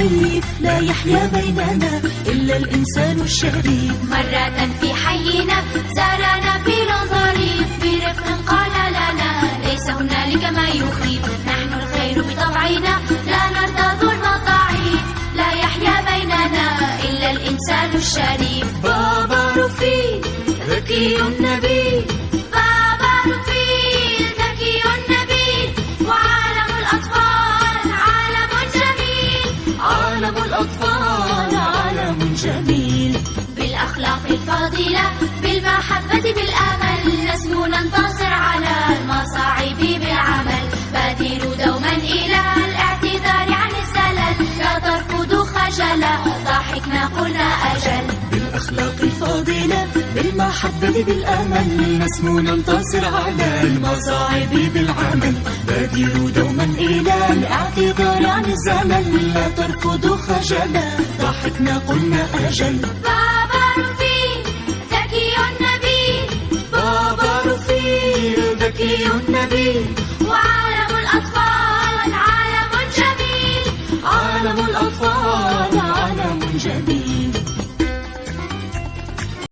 ضعيف، لا يحيا بيننا إلا الإنسان الشريف. مرة في حينا زارنا فيل ظريف، برفق قال لنا ليس هنالك ما يخيف، نحن الخير بطبعنا لا نرضى ظلم الضعيف، لا يحيا بيننا إلا الإنسان الشريف. بابا رفيق ذكي نبيل، بابا رفيق ذكي نبيل، وعالم الأطفال عالم جميل، عالم الأطفال عالم جميل. بالأخلاق الفاضلة بالمحبة بالأمل نسمو ننتصر على المصاعب بالعمل، بادروا دوما إلى الاعتذار عن الزلل، لا ترفضوا خجلا ضحكنا قلنا أجل. بالأخلاق الفاضلة بالمحبة بالأمل نسمو ننتصر على المصاعب بالعمل، بادروا دوما إلى الاعتذار عن الزلل، لا ترفضوا خجلا ضحكنا قلنا أجل. بابا رفيق ذكي نبيل، بابا رفيق ذكي نبيل، وعالم الأطفال عالم جميل، عالم الأطفال عالم جميل.